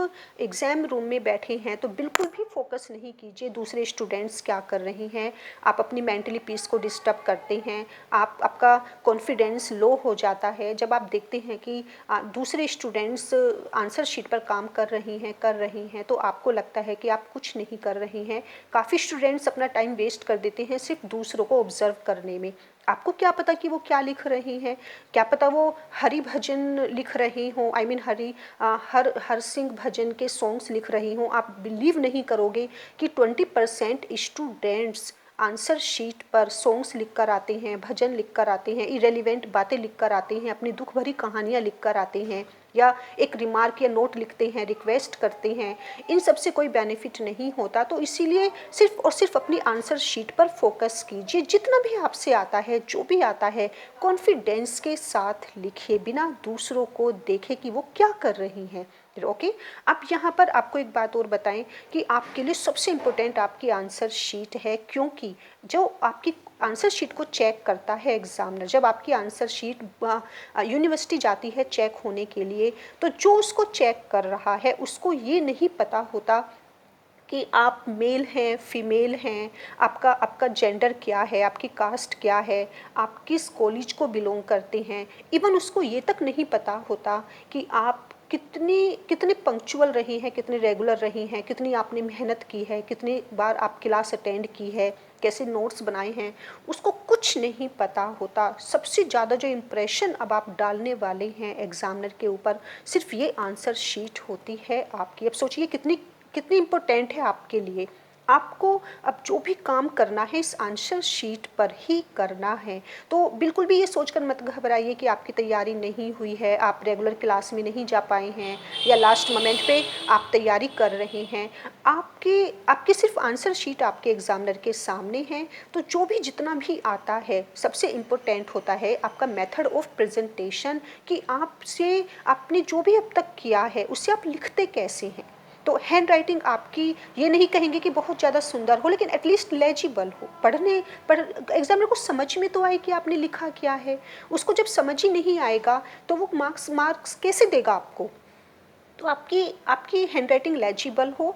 एग्ज़ाम रूम में बैठे हैं तो बिल्कुल भी फोकस नहीं कीजिए दूसरे स्टूडेंट्स क्या कर रहे हैं। आप अपनी मेंटली पीस को डिस्टर्ब करते हैं, आपका कॉन्फिडेंस लो हो जाता है जब आप देखते हैं कि दूसरे स्टूडेंट्स आंसर शीट पर काम कर रही हैं, तो आपको लगता है कि आप कुछ नहीं कर रहे हैं। काफ़ी स्टूडेंट्स अपना टाइम वेस्ट कर देते हैं सिर्फ दूसरों को ऑब्जर्व करने में। आपको क्या पता कि वो क्या लिख रही हैं, क्या पता वो हरि भजन लिख रही हों, आई मीन हर सिंह भजन के सॉन्ग्स लिख रही हों। आप बिलीव नहीं करोगे कि 20% स्टूडेंट्स आंसर शीट पर सॉन्ग्स लिख कर आते हैं, भजन लिख कर आते हैं, इरेलीवेंट बातें लिख कर आते हैं, अपनी दुख भरी कहानियाँ लिख कर आते हैं, या एक रिमार्क या नोट लिखते हैं, रिक्वेस्ट करते हैं। इन सब से कोई बेनिफिट नहीं होता। तो इसीलिए सिर्फ और सिर्फ अपनी आंसर शीट पर फोकस कीजिए। जितना भी आपसे आता है, जो भी आता है, कॉन्फिडेंस के साथ लिखिए, बिना दूसरों को देखे कि वो क्या कर रही हैं। ओके, अब यहाँ पर आपको एक बात और बताएं कि आपके लिए सबसे इम्पोर्टेंट आपकी आंसर शीट है, क्योंकि जो आपकी आंसर शीट को चेक करता है एग्जामिनर, जब आपकी आंसर शीट यूनिवर्सिटी जाती है चेक होने के लिए, तो जो उसको चेक कर रहा है उसको ये नहीं पता होता कि आप मेल हैं, फीमेल हैं, आपका जेंडर क्या है, आपकी कास्ट क्या है, आप किस कॉलेज को बिलोंग करते हैं। इवन उसको ये तक नहीं पता होता कि आप कितने पंक्चुअल रही हैं, कितने रेगुलर रही हैं, कितनी आपने मेहनत की है, कितनी बार आप क्लास अटेंड की है, कैसे नोट्स बनाए हैं, उसको कुछ नहीं पता होता। सबसे ज़्यादा जो इम्प्रेशन अब आप डालने वाले हैं एग्जामिनर के ऊपर, सिर्फ ये आंसर शीट होती है आपकी। अब सोचिए कितनी कितनी इम्पोर्टेंट है आपके लिए। आपको अब जो भी काम करना है इस आंसर शीट पर ही करना है। तो बिल्कुल भी ये सोचकर मत घबराइए कि आपकी तैयारी नहीं हुई है, आप रेगुलर क्लास में नहीं जा पाए हैं, या लास्ट मोमेंट पे आप तैयारी कर रहे हैं। आपके सिर्फ आंसर शीट आपके एग्जामिनर के सामने है। तो जो भी जितना भी आता है, सबसे इम्पोर्टेंट होता है आपका मेथड ऑफ प्रेजेंटेशन, कि आपसे आपने जो भी अब तक किया है उससे आप लिखते कैसे हैं। तो हैंड राइटिंग आपकी, ये नहीं कहेंगे कि बहुत ज़्यादा सुंदर हो, लेकिन एटलीस्ट लेजिबल हो, एग्जामिनर को समझ में तो आए कि आपने लिखा क्या है। उसको जब समझ ही नहीं आएगा तो वो मार्क्स कैसे देगा आपको। तो आपकी आपकी हैंडराइटिंग लेजिबल हो,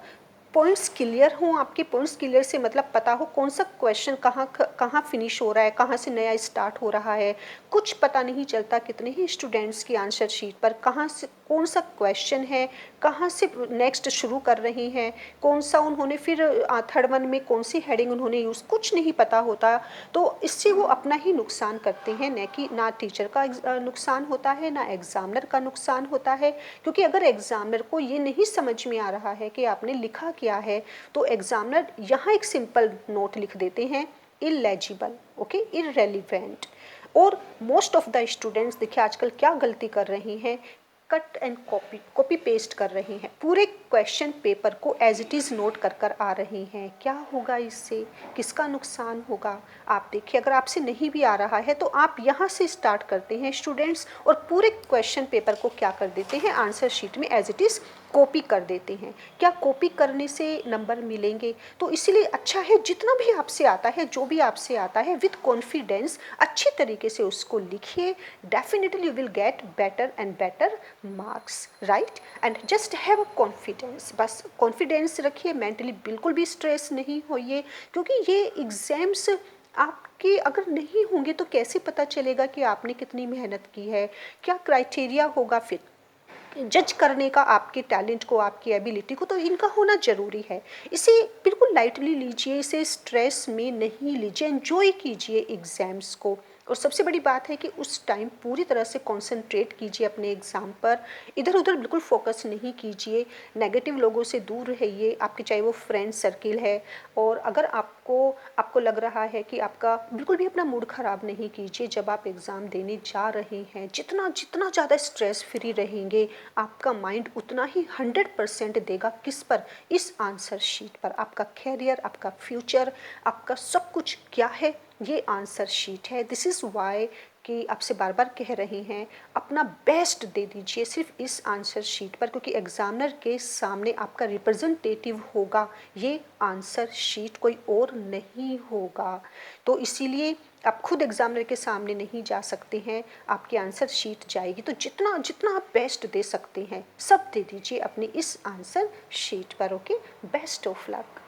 पॉइंट्स क्लियर हों, आपके पॉइंट्स क्लियर से मतलब पता हो कौन सा क्वेश्चन कहाँ फिनिश हो रहा है, कहाँ से नया स्टार्ट हो रहा है। कुछ पता नहीं चलता कितने ही स्टूडेंट्स की आंसर शीट पर कहाँ से कौन सा क्वेश्चन है, कहाँ से नेक्स्ट शुरू कर रहे हैं, कौन सा उन्होंने फिर थर्ड वन में कौन सी हेडिंग उन्होंने यूज़, कुछ नहीं पता होता। तो इससे वो अपना ही नुकसान करते हैं, न कि ना टीचर का नुकसान होता है, ना एग्जामिनर का नुकसान होता है। क्योंकि अगर एग्जामिनर को ये नहीं समझ में आ रहा है कि आपने लिखा क्या है, तो एग्जामिनर यहाँ एक सिंपल नोट लिख देते हैं, इलेजिबल, ओके, इररेलीवेंट। और मोस्ट ऑफ द स्टूडेंट्स देखिए आजकल क्या गलती कर रहे हैं, cut and copy copy paste कर रहे हैं, पूरे क्वेश्चन पेपर को एज इट इज़ नोट कर कर आ रहे हैं। क्या होगा इससे, किसका नुकसान होगा? आप देखिए अगर आपसे नहीं भी आ रहा है तो आप यहाँ से स्टार्ट करते हैं स्टूडेंट्स, और पूरे क्वेश्चन पेपर को क्या कर देते हैं, आंसर शीट में एज इट इज़ कॉपी कर देते हैं। क्या कॉपी करने से नंबर मिलेंगे? तो इसीलिए अच्छा है जितना भी आपसे आता है, जो भी आपसे आता है, विथ कॉन्फिडेंस अच्छी तरीके से उसको लिखिए। Definitely you will get better and better marks, right? And just have a confidence, बस कॉन्फिडेंस रखिए, मेंटली बिल्कुल भी स्ट्रेस नहीं होइए। क्योंकि ये एग्जाम्स आपके अगर नहीं होंगे तो कैसे पता चलेगा कि आपने कितनी मेहनत की है? क्या क्राइटेरिया होगा फिर जज करने का आपके टैलेंट को, आपकी एबिलिटी को? तो इनका होना ज़रूरी है। इसे बिल्कुल लाइटली लीजिए, इसे स्ट्रेस में नहीं लीजिए, एंजॉय कीजिए एग्ज़ाम्स को। और सबसे बड़ी बात है कि उस टाइम पूरी तरह से कंसंट्रेट कीजिए अपने एग्ज़ाम पर, इधर उधर बिल्कुल फोकस नहीं कीजिए, नेगेटिव लोगों से दूर रहिए, आपके चाहे वो फ्रेंड सर्किल है। और अगर आपको आपको लग रहा है कि आपका, बिल्कुल भी अपना मूड ख़राब नहीं कीजिए जब आप एग्ज़ाम देने जा रहे हैं। जितना जितना ज़्यादा स्ट्रेस फ्री रहेंगे, आपका माइंड उतना ही 100% देगा किस पर, इस आंसर शीट पर। आपका कैरियर, आपका फ्यूचर, आपका सब कुछ क्या है, ये आंसर शीट है। दिस इज़ वाई कि आपसे बार बार कह रहे हैं, अपना बेस्ट दे दीजिए सिर्फ इस आंसर शीट पर, क्योंकि एग्जामिनर के सामने आपका रिप्रेजेंटेटिव होगा ये आंसर शीट, कोई और नहीं होगा। तो इसीलिए आप खुद एग्जामिनर के सामने नहीं जा सकते हैं, आपकी आंसर शीट जाएगी। तो जितना जितना आप बेस्ट दे सकते हैं सब दे दीजिए अपनी इस आंसर शीट पर, ओके। Best of luck.